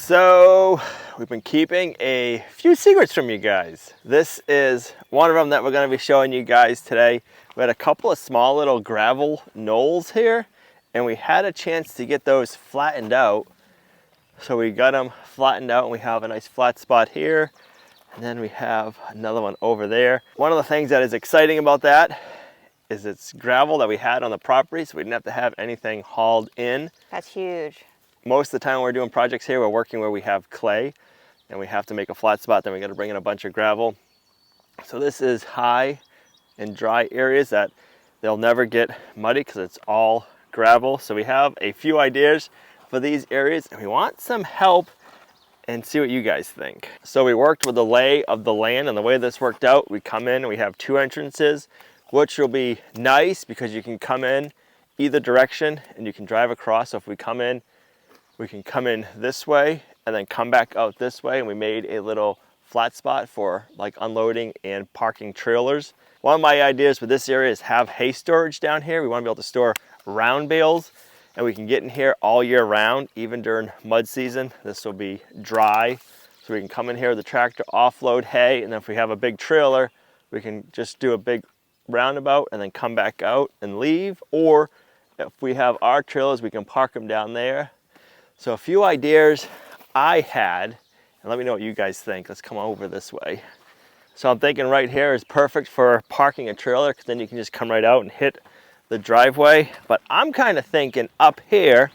So we've been keeping a few secrets from you guys. This is one of them that we're going to be showing you guys today. We had a couple of small little gravel knolls here, and we had a chance to get those flattened out. So we got them flattened out, and we have a nice flat spot here, and then we have another one over there. One of the things that is exciting about that is it's gravel that we had on the property, so we didn't have to have anything hauled in. That's huge. Most of the time when we're doing projects here, we're working where we have clay and we have to make a flat spot, then we got to bring in a bunch of gravel. So this is high and dry areas that they'll never get muddy because it's all gravel. So we have a few ideas for these areas, and we want some help and see what you guys think. So we worked with the lay of the land, and the way this worked out, we come in and we have two entrances, which will be nice because you can come in either direction and you can drive across. So if we come in, we can come in this way and then come back out this way, and we made a little flat spot for like unloading and parking trailers. One of my ideas with this area is have hay storage down here. We want to be able to store round bales, and we can get in here all year round, even during mud season. This will be dry, so we can come in here with the tractor, offload hay, and then if we have a big trailer, we can just do a big roundabout and then come back out and leave. Or if we have our trailers, we can park them down there. So a few ideas I had, and let me know what you guys think. Let's come over this way. So I'm thinking right here is perfect for parking a trailer, because then you can just come right out and hit the driveway. But I'm kind of thinking up here,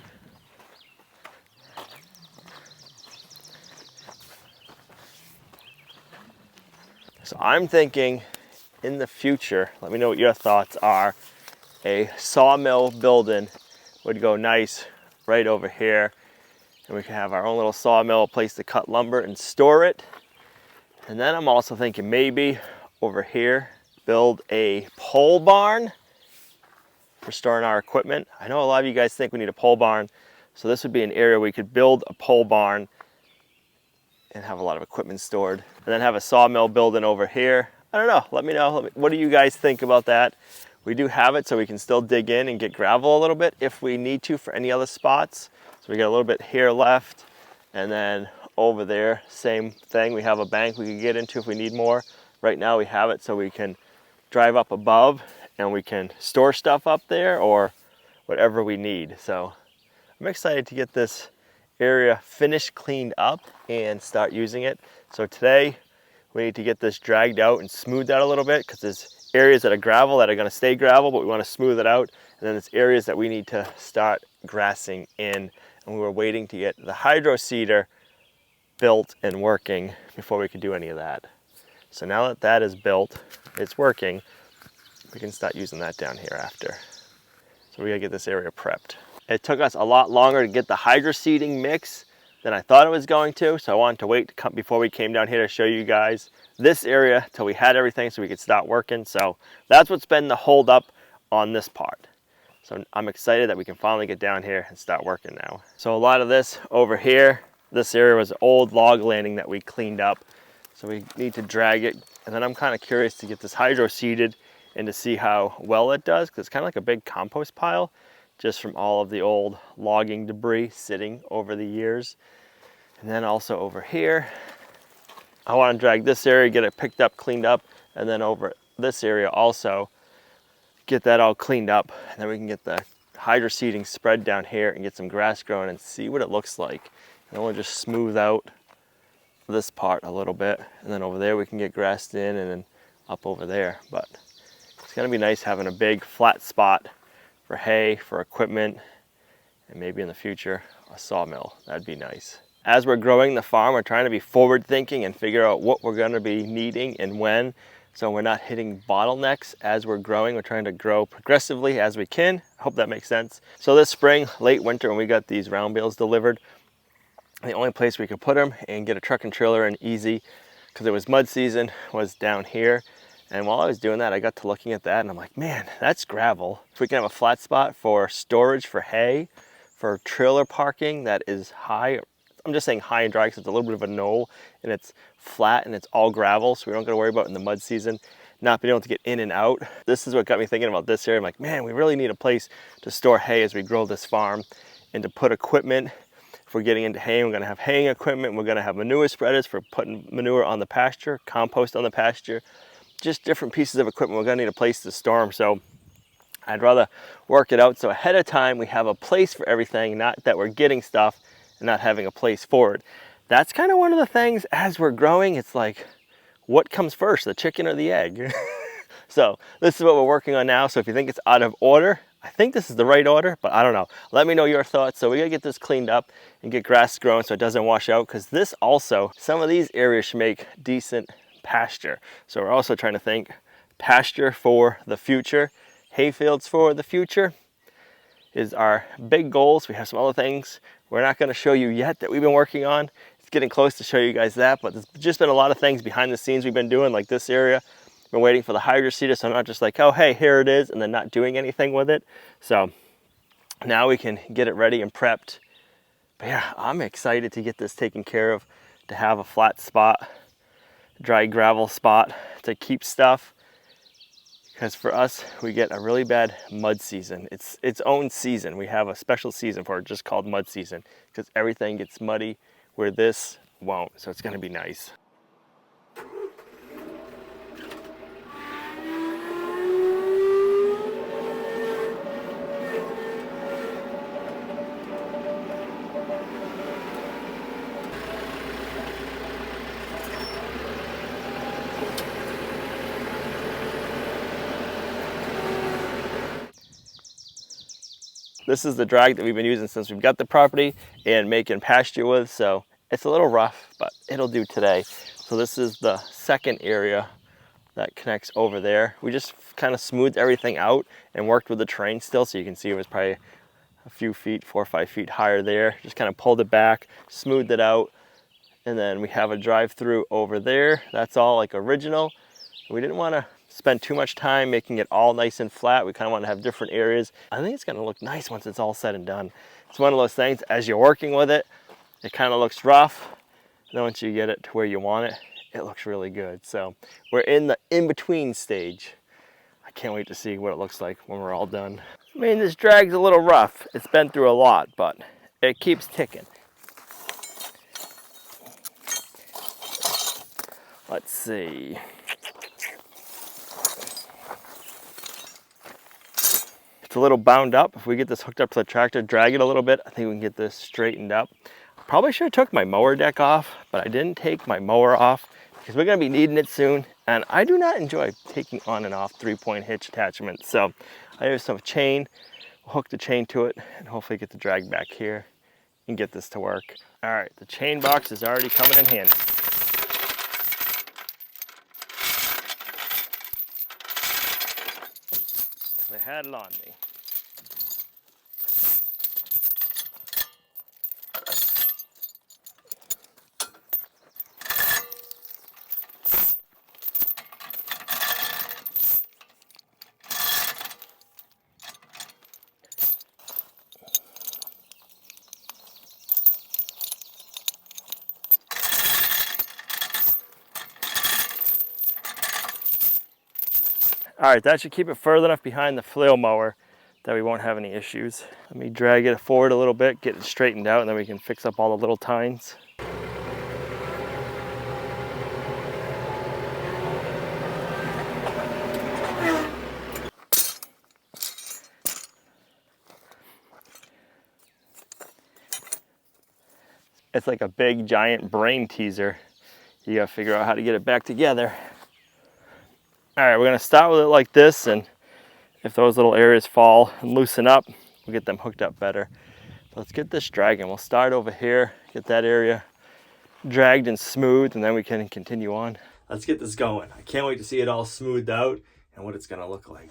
so I'm thinking in the future, let me know what your thoughts are, a sawmill building would go nice right over here. And we can have our own little sawmill, a place to cut lumber and store it. And then I'm also thinking maybe over here, build a pole barn for storing our equipment. I know a lot of you guys think we need a pole barn, so this would be an area we could build a pole barn and have a lot of equipment stored. And then have a sawmill building over here. I don't know, let me know, what do you guys think about that? We do have it so we can still dig in and get gravel a little bit if we need to for any other spots. So we got a little bit here left, and then over there, same thing. We have a bank we can get into if we need more. Right now we have it so we can drive up above and we can store stuff up there or whatever we need. So I'm excited to get this area finished, cleaned up, and start using it. So today we need to get this dragged out and smoothed out a little bit, because there's areas that are gravel that are going to stay gravel, but we want to smooth it out. And then there's areas that we need to start grassing in. And we were waiting to get the hydroseeder built and working before we could do any of that. So now that that is built, it's working, we can start using that down here after. So we gotta get this area prepped. It took us a lot longer to get the hydroseeding mix than I thought it was going to, so I wanted to wait to come before we came down here to show you guys this area till we had everything so we could start working. So that's what's been the hold up on this part. So I'm excited that we can finally get down here and start working now. So a lot of this over here, this area was an old log landing that we cleaned up. So we need to drag it. And then I'm kind of curious to get this hydro-seeded and to see how well it does, because it's kind of like a big compost pile just from all of the old logging debris sitting over the years. And then also over here, I want to drag this area, get it picked up, cleaned up, and then over this area also, get that all cleaned up, and then we can get the hydroseeding spread down here and get some grass growing and see what it looks like. And then we'll just smooth out this part a little bit, and then over there we can get grassed in, and then up over there. But it's gonna be nice having a big flat spot for hay, for equipment, and maybe in the future a sawmill. That'd be nice. As we're growing the farm, we're trying to be forward thinking and figure out what we're gonna be needing and when. So we're not hitting bottlenecks as we're growing. We're trying to grow progressively as we can. I hope that makes sense. So this spring, late winter, when we got these round bales delivered, the only place we could put them and get a truck and trailer in easy, because it was mud season, was down here. And while I was doing that, I got to looking at that and I'm like, man, that's gravel. If we can have a flat spot for storage for hay, for trailer parking that is high, I'm just saying high and dry because it's a little bit of a knoll and it's flat and it's all gravel, so we don't got to worry about in the mud season not being able to get in and out. This is what got me thinking about this area. I'm like, man, we really need a place to store hay as we grow this farm and to put equipment If we're getting into haying, we're going to have haying equipment. We're going to have manure spreaders for putting manure on the pasture, compost on the pasture, just different pieces of equipment. We're going to need a place to store them. So I'd rather work it out so ahead of time we have a place for everything, not that we're getting stuff and not having a place for it. That's kind of one of the things as we're growing. It's like, what comes first, the chicken or the egg? So this is what we're working on now. So if you think it's out of order, I think this is the right order, but I don't know. Let me know your thoughts. So we gotta get this cleaned up and get grass growing so it doesn't wash out, because this also, some of these areas should make decent pasture. So we're also trying to think pasture for the future, hayfields for the future is our big goals. We have some other things we're not gonna show you yet that we've been working on. It's getting close to show you guys that, but there's just been a lot of things behind the scenes we've been doing, like this area. Been waiting for the Hydroseeder, so I'm not just like, oh, hey, here it is, and then not doing anything with it. So now we can get it ready and prepped. But yeah, I'm excited to get this taken care of, to have a flat spot, dry gravel spot to keep stuff. Because for us, we get a really bad mud season. It's its own season. We have a special season for it, just called mud season, because everything gets muddy where this won't. So it's gonna be nice. This is the drag that we've been using since we've got the property and making pasture with, so it's a little rough, but it'll do today. So this is the second area that connects over there. We just kind of smoothed everything out and worked with the terrain still, so you can see it was probably a few feet, 4 or 5 feet higher there. Just kind of pulled it back, smoothed it out, and then we have a drive-through over there. That's all like original. We didn't want to spend too much time making it all nice and flat. We kind of want to have different areas. I think it's going to look nice once it's all said and done. It's one of those things, as you're working with it, it kind of looks rough. And then once you get it to where you want it, it looks really good. So we're in the in-between stage. I can't wait to see what it looks like when we're all done. I mean, this drag's a little rough. It's been through a lot, but it keeps ticking. Let's see. It's a little bound up. If we get this hooked up to the tractor, drag it a little bit, I think we can get this straightened up. Probably should have took my mower deck off, but I didn't take my mower off because we're gonna be needing it soon. And I do not enjoy taking on and off 3-point hitch attachments. So I have some chain, we'll hook the chain to it and hopefully get the drag back here and get this to work. All right, the chain box is already coming in handy. They had it on me. All right, that should keep it further enough behind the flail mower that we won't have any issues. Let me drag it forward a little bit, get it straightened out, and then we can fix up all the little tines. It's like a big giant brain teaser. You gotta figure out how to get it back together. All right, we're gonna start with it like this, and if those little areas fall and loosen up, we'll get them hooked up better. Let's get this dragging. We'll start over here, get that area dragged and smooth, and then we can continue on. Let's get this going. I can't wait to see it all smoothed out and what it's gonna look like.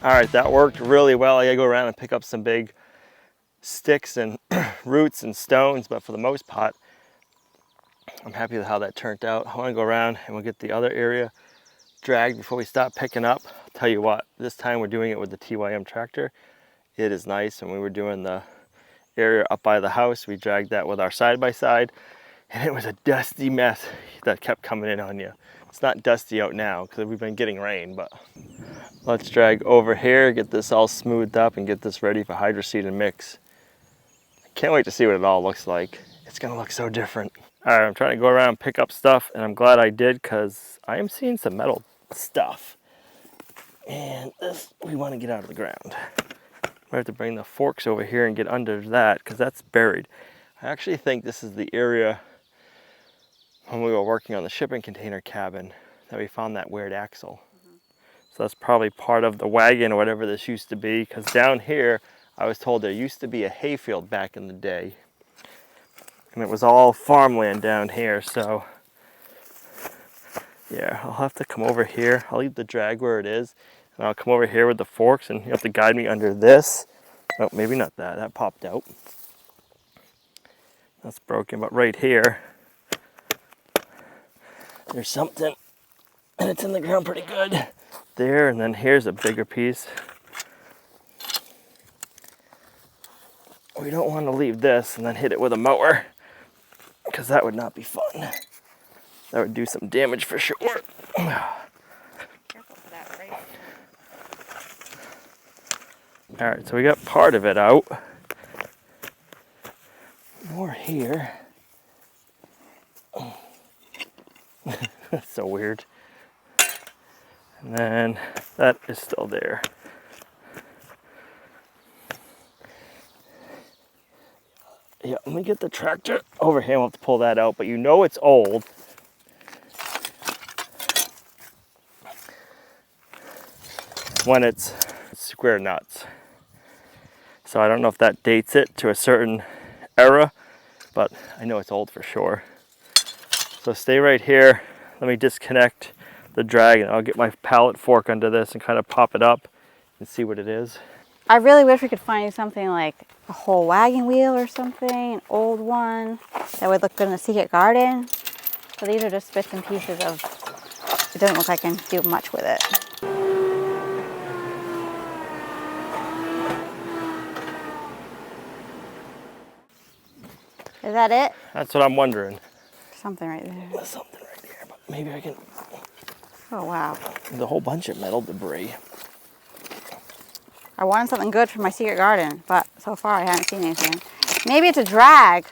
All right, that worked really well. I gotta go around and pick up some big sticks and roots and stones, but for the most part, I'm happy with how that turned out. I wanna go around and we'll get the other area dragged before we start picking up. I'll tell you what, this time we're doing it with the TYM tractor. It is nice. When we were doing the area up by the house, we dragged that with our side-by-side, and it was a dusty mess that kept coming in on you. It's not dusty out now because we've been getting rain, but let's drag over here, get this all smoothed up, and get this ready for hydroseed and mix. I can't wait to see what it all looks like. It's gonna look so different. All right, I'm trying to go around and pick up stuff, and I'm glad I did because I am seeing some metal stuff. And this, we want to get out of the ground. I have to bring the forks over here and get under that because that's buried. I actually think this is the area when we were working on the shipping container cabin that we found that weird axle. So that's probably part of the wagon or whatever this used to be, because down here I was told there used to be a hayfield back in the day. And it was all farmland down here, so yeah, I'll have to come over here. I'll leave the drag where it is, and I'll come over here with the forks, and you have to guide me under this. Oh, maybe not that. That popped out. That's broken, but right here, there's something, and it's in the ground pretty good. There, and then here's a bigger piece. We don't want to leave this and then hit it with a mower, because that would not be fun. That would do some damage for sure. Careful for that, right? All right, so we got part of it out. More here. That's so weird. And then that is still there. Yeah, let me get the tractor over here. We'll have to pull that out, but you know it's old. When it's square nuts. So I don't know if that dates it to a certain era, but I know it's old for sure. So stay right here. Let me disconnect the drag, and I'll get my pallet fork under this and kind of pop it up and see what it is. I really wish we could find something like a whole wagon wheel or something, an old one that would look good in a secret garden. So these are just bits and pieces of, it doesn't look like I can do much with it. Is that it? That's what I'm wondering. Something right there. There's something right there, but maybe I can. Oh, wow. There's a whole bunch of metal debris. I wanted something good for my secret garden, but so far I haven't seen anything. Maybe it's a drag.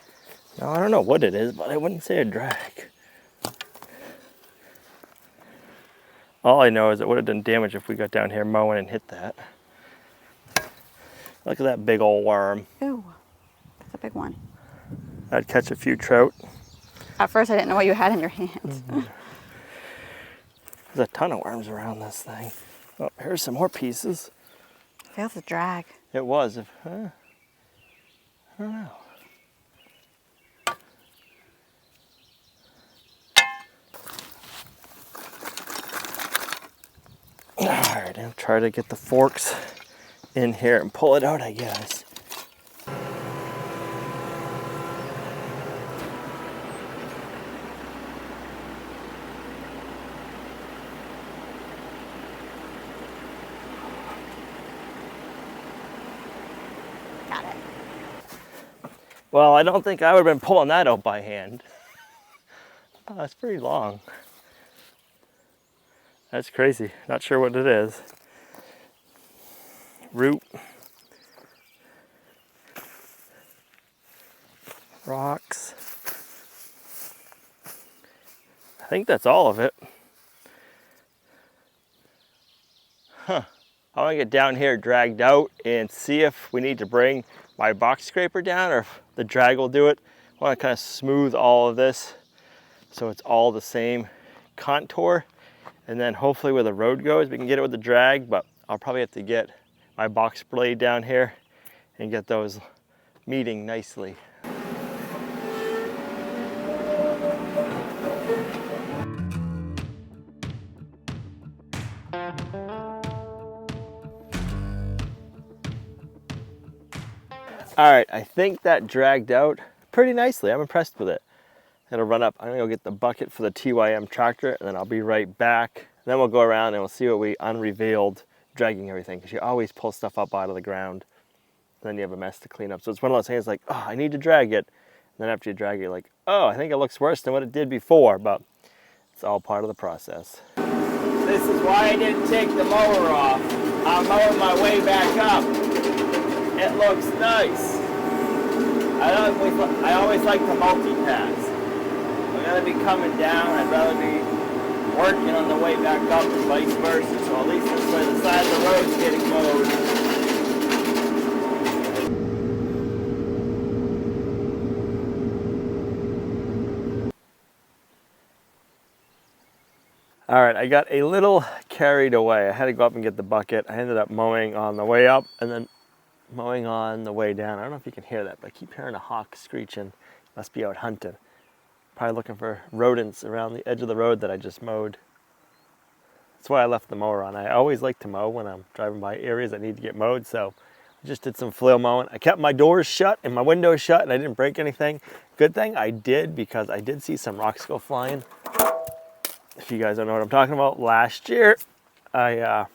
No, I don't know what it is, but I wouldn't say a drag. All I know is it would have done damage if we got down here mowing and hit that. Look at that big old worm. Ooh, that's a big one. I'd catch a few trout. At first I didn't know what you had in your hands. There's a ton of worms around this thing. Oh, here's some more pieces. Feels a drag. It was. I don't know. All right, I'll try to get the forks in here and pull it out, I guess. Got it. Well, I don't think I would have been pulling that out by hand. Oh, that's pretty long. That's crazy. Not sure what it is. Root. Rocks. I think that's all of it. Huh. I want to get down here dragged out and see if we need to bring my box scraper down or if the drag will do it. I want to kind of smooth all of this so it's all the same contour. And then hopefully where the road goes, we can get it with the drag, but I'll probably have to get my box blade down here and get those meeting nicely. All right, I think that dragged out pretty nicely. I'm impressed with it. It'll run up. I'm gonna go get the bucket for the TYM tractor, and then I'll be right back. Then we'll go around and we'll see what we unrevealed dragging everything, because you always pull stuff up out of the ground, and then you have a mess to clean up. So it's one of those things like, oh, I need to drag it. And then after you drag it, you're like, oh, I think it looks worse than what it did before, but it's all part of the process. This is why I didn't take the mower off. I'm mowing my way back up. It looks nice. I always like to multitask. I'm gonna be coming down. I'd rather be working on the way back up and vice versa. So at least this way the side of the road's getting mowed. All right, I got a little carried away. I had to go up and get the bucket. I ended up mowing on the way up and then mowing on the way down. I don't know if you can hear that, but I keep hearing a hawk screeching. Must be out hunting. Probably looking for rodents around the edge of the road that I just mowed. That's why I left the mower on. I always like to mow when I'm driving by areas that need to get mowed, so I just did some flail mowing. I kept my doors shut and my windows shut and I didn't break anything. Good thing I did, because I did see some rocks go flying. If you guys don't know what I'm talking about, last year I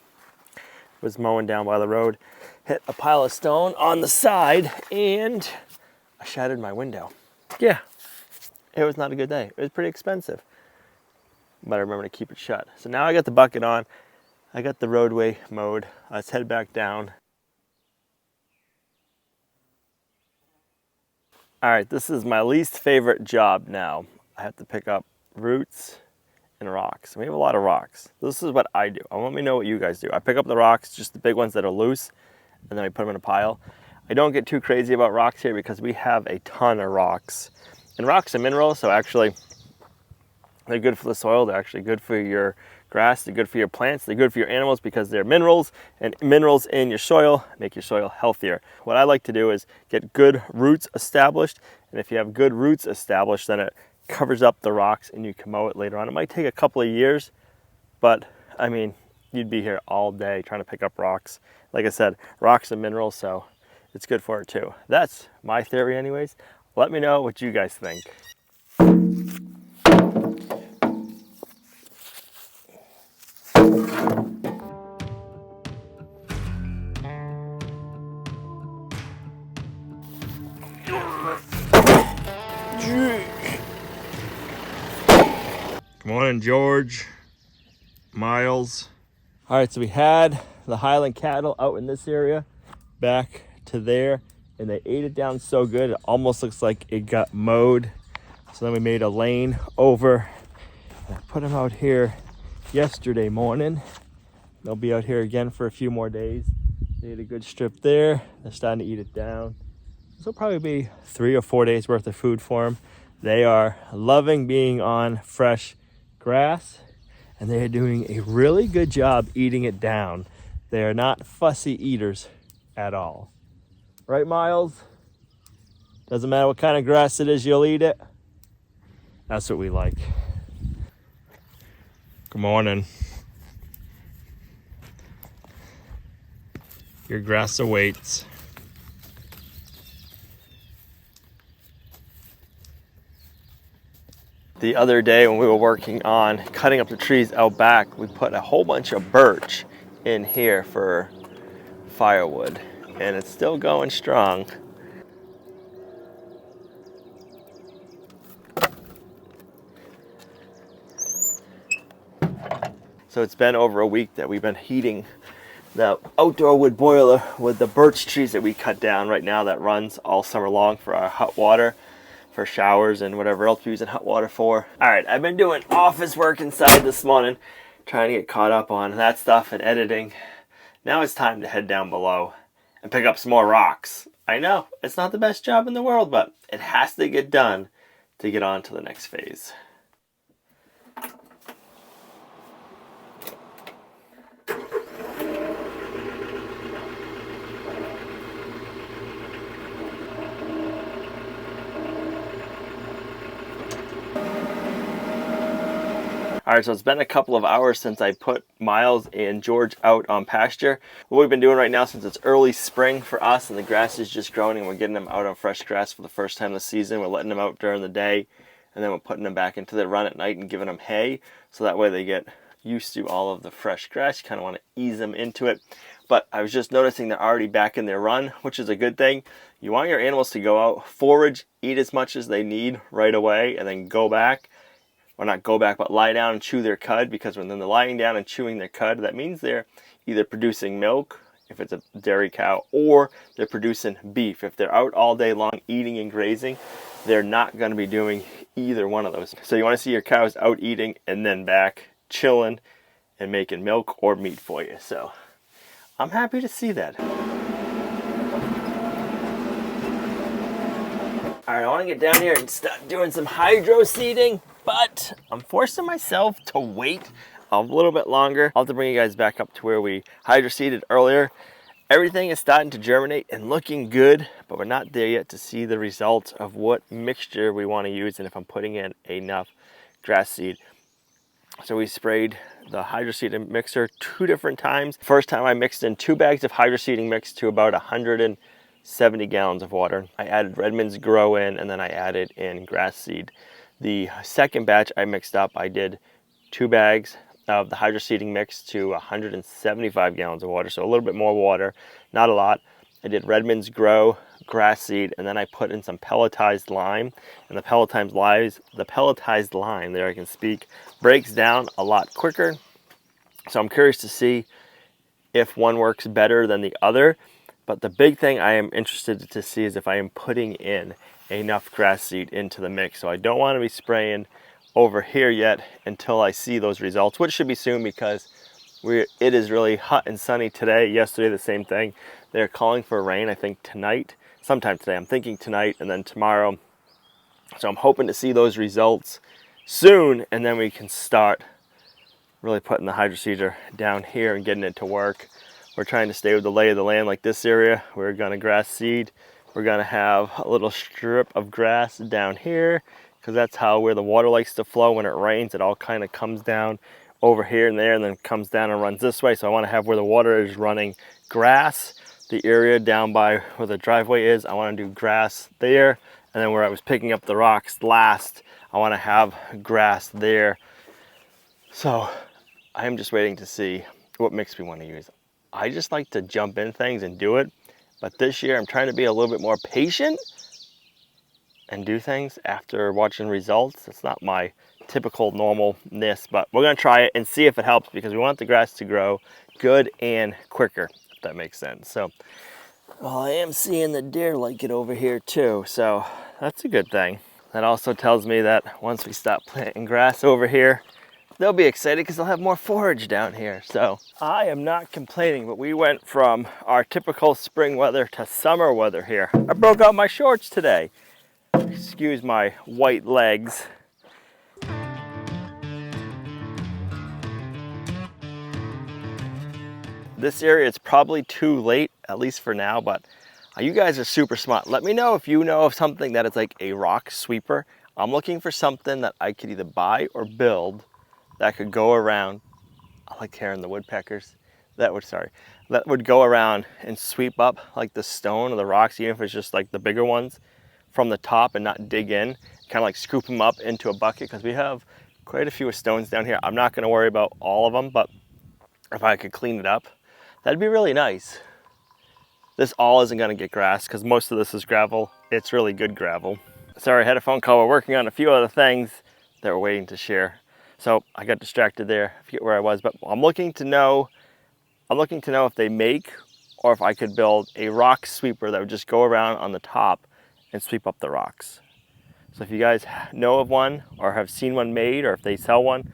was mowing down by the road, hit a pile of stone on the side, and I shattered my window. Yeah, it was not a good day. It was pretty expensive, but I remember to keep it shut. So now I got the bucket on. I got the roadway mowed. Let's head back down. All right, this is my least favorite job now. I have to pick up roots and rocks. We have a lot of rocks. This is what I do. I want me to know what you guys do. I pick up the rocks, just the big ones that are loose, and then I put them in a pile. I don't get too crazy about rocks here because we have a ton of rocks. And rocks are minerals, so actually they're good for the soil. They're actually good for your grass. They're good for your plants. They're good for your animals because they're minerals, and minerals in your soil make your soil healthier. What I like to do is get good roots established, and if you have good roots established, then it covers up the rocks and you can mow it later on. It might take a couple of years, but I mean, you'd be here all day trying to pick up rocks. Like I said, rocks are minerals, so it's good for it too. That's my theory anyways. Let me know what you guys think. Good morning, George, Miles. All right, so we had the Highland cattle out in this area, back to there, and they ate it down so good, it almost looks like it got mowed. So then we made a lane over, and I put them out here yesterday morning. They'll be out here again for a few more days. They ate a good strip there. They're starting to eat it down. This will probably be 3 or 4 days worth of food for them. They are loving being on fresh grass, and they are doing a really good job eating it down. They are not fussy eaters at all. Right, Miles? Doesn't matter what kind of grass it is, you'll eat it. That's what we like. Good morning. Your grass awaits. The other day when we were working on cutting up the trees out back, we put a whole bunch of birch in here for firewood, and it's still going strong. So it's been over a week that we've been heating the outdoor wood boiler with the birch trees that we cut down right now, that runs all summer long for our hot water, for showers and whatever else we're using hot water for. All right, I've been doing office work inside this morning, trying to get caught up on that stuff and editing. Now it's time to head down below and pick up some more rocks. I know, it's not the best job in the world, but it has to get done to get on to the next phase. All right, so it's been a couple of hours since I put Miles and George out on pasture. What we've been doing right now, since it's early spring for us and the grass is just growing and we're getting them out on fresh grass for the first time this season, we're letting them out during the day and then we're putting them back into the run at night and giving them hay. So that way they get used to all of the fresh grass. You kind of want to ease them into it. But I was just noticing they're already back in their run, which is a good thing. You want your animals to go out, forage, eat as much as they need right away, and then go back. Or not go back, but lie down and chew their cud, because when they're lying down and chewing their cud, that means they're either producing milk, if it's a dairy cow, or they're producing beef. If they're out all day long eating and grazing, they're not going to be doing either one of those. So you want to see your cows out eating and then back chilling and making milk or meat for you. So I'm happy to see that. All right, I want to get down here and start doing some hydroseeding, but I'm forcing myself to wait a little bit longer. I'll have to bring you guys back up to where we hydroseeded earlier. Everything is starting to germinate and looking good, but we're not there yet to see the results of what mixture we want to use and if I'm putting in enough grass seed. So we sprayed the hydroseeding mixer 2 different times. First time I mixed in 2 bags of hydroseeding mix to about 170 gallons of water. I added Redmond's Grow in, and then I added in grass seed. The second batch I mixed up, I did 2 bags of the hydroseeding mix to 175 gallons of water, so a little bit more water, not a lot. I did Redmond's Grow, grass seed, and then I put in some pelletized lime. And the pelletized lime, there I can speak, breaks down a lot quicker. So I'm curious to see if one works better than the other. But the big thing I am interested to see is if I am putting in enough grass seed into the mix. So I don't want to be spraying over here yet until I see those results, which should be soon, because it is really hot and sunny today. Yesterday the same thing. They're calling for rain, I think tonight, sometime today. I'm thinking tonight and then tomorrow. So I'm hoping to see those results soon, and then we can start really putting the hydroseeder down here and getting it to work. We're trying to stay with the lay of the land. Like this area, we're gonna grass seed. We're gonna have a little strip of grass down here, because that's where the water likes to flow when it rains. It all kind of comes down over here and there and then comes down and runs this way. So I want to have where the water is running grass. The area down by where the driveway is, I want to do grass there. And then where I was picking up the rocks last, I want to have grass there. So I am just waiting to see what mix we want to use. I just like to jump in things and do it. But this year I'm trying to be a little bit more patient and do things after watching results. It's not my typical normalness, but we're gonna try it and see if it helps, because we want the grass to grow good and quicker, if that makes sense. So, well, I am seeing the deer like it over here too, so that's a good thing. That also tells me that once we stop planting grass over here, they'll be excited because they'll have more forage down here. So I am not complaining, but we went from our typical spring weather to summer weather here. I broke out my shorts today. Excuse my white legs. This area, it's probably too late, at least for now, but you guys are super smart. Let me know if you know of something that is like a rock sweeper. I'm looking for something that I could either buy or build that could go around. I like hearing the woodpeckers. That would go around and sweep up like the stone or the rocks, even if it's just like the bigger ones, from the top and not dig in, kind of like scoop them up into a bucket, because we have quite a few stones down here. I'm not going to worry about all of them, but if I could clean it up, that'd be really nice. This all isn't going to get grass because most of this is gravel. It's really good gravel. Sorry, I had a phone call. We're working on a few other things that we're waiting to share. So I got distracted there. I forget where I was, but I'm looking to know if they make, or if I could build a rock sweeper that would just go around on the top and sweep up the rocks. So if you guys know of one or have seen one made, or if they sell one,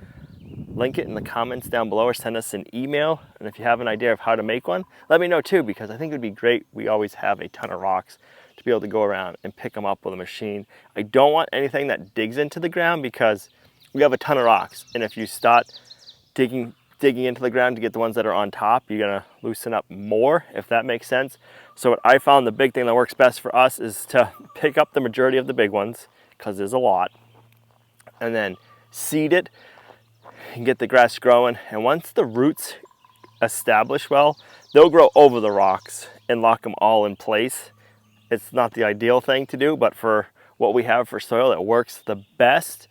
link it in the comments down below or send us an email. And if you have an idea of how to make one, let me know too, because I think it would be great. We always have a ton of rocks to be able to go around and pick them up with a machine. I don't want anything that digs into the ground, because we have a ton of rocks. And if you start digging into the ground to get the ones that are on top, you're gonna loosen up more, if that makes sense. So what I found the big thing that works best for us is to pick up the majority of the big ones, because there's a lot, and then seed it. and get the grass growing. And once the roots establish well, they'll grow over the rocks and lock them all in place. It's not the ideal thing to do, but for what we have for soil, it works the best.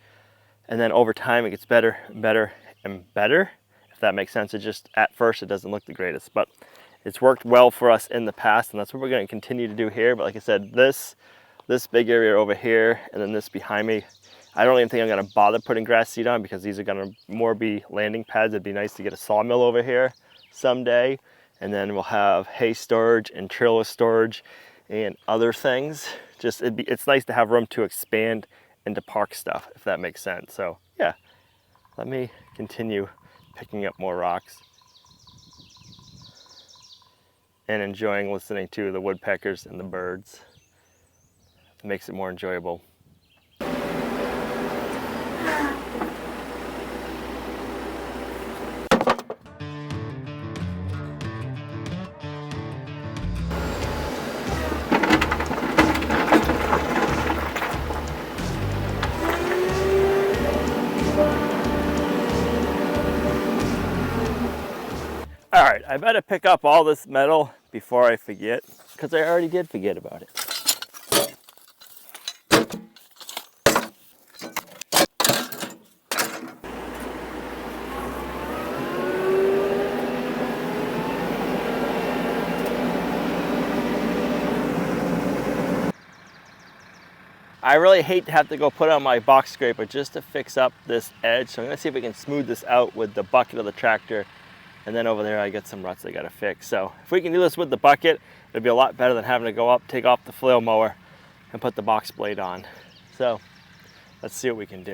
And then over time, it gets better and better and better, if that makes sense. It just, at first, it doesn't look the greatest, but it's worked well for us in the past, and that's what we're going to continue to do here. But like I said, this big area over here, and then this behind me, I don't even think I'm going to bother putting grass seed on, because these are going to more be landing pads. It'd be nice to get a sawmill over here someday, and then we'll have hay storage and trailer storage and other things. Just it's nice to have room to expand and to park stuff, if that makes sense. So yeah, let me continue picking up more rocks and enjoying listening to the woodpeckers and the birds. It makes it more enjoyable. All right, I better pick up all this metal before I forget, because I already did forget about it. I really hate to have to go put on my box scraper just to fix up this edge, so I'm gonna see if we can smooth this out with the bucket of the tractor. And then over there, I get some ruts I gotta fix. So if we can do this with the bucket, it'd be a lot better than having to go up, take off the flail mower, and put the box blade on. So let's see what we can do.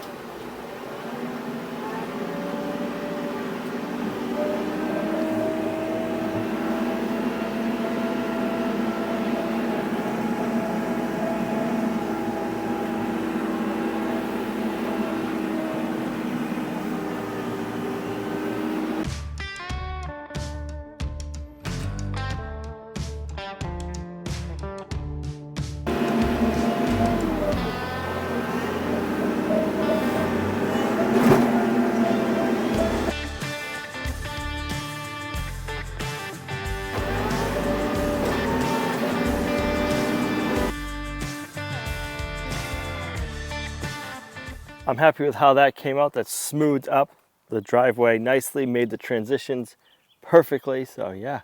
I'm happy with how that came out. That smoothed up the driveway nicely, made the transitions perfectly. So yeah,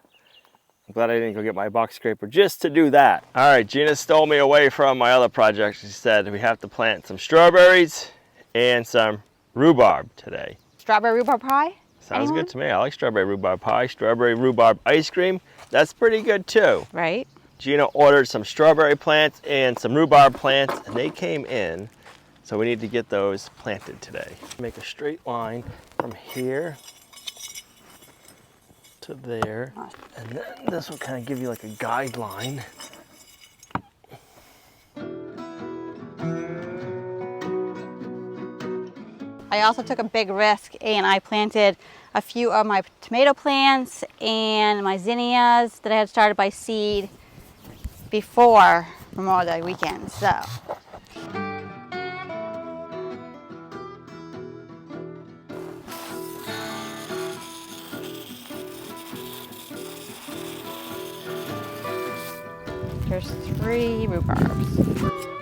I'm glad I didn't go get my box scraper just to do that. All right, Gina stole me away from my other project. She said we have to plant some strawberries and some rhubarb today. Strawberry rhubarb pie? Sounds good to me. I like strawberry rhubarb pie. Strawberry rhubarb ice cream, that's pretty good too. Right. Gina ordered some strawberry plants and some rhubarb plants, and they came in. So we need to get those planted today. Make a straight line from here to there. And then this will kind of give you like a guideline. I also took a big risk and I planted a few of my tomato plants and my zinnias that I had started by seed before Memorial Day weekend. So. There's 3 rhubarbs.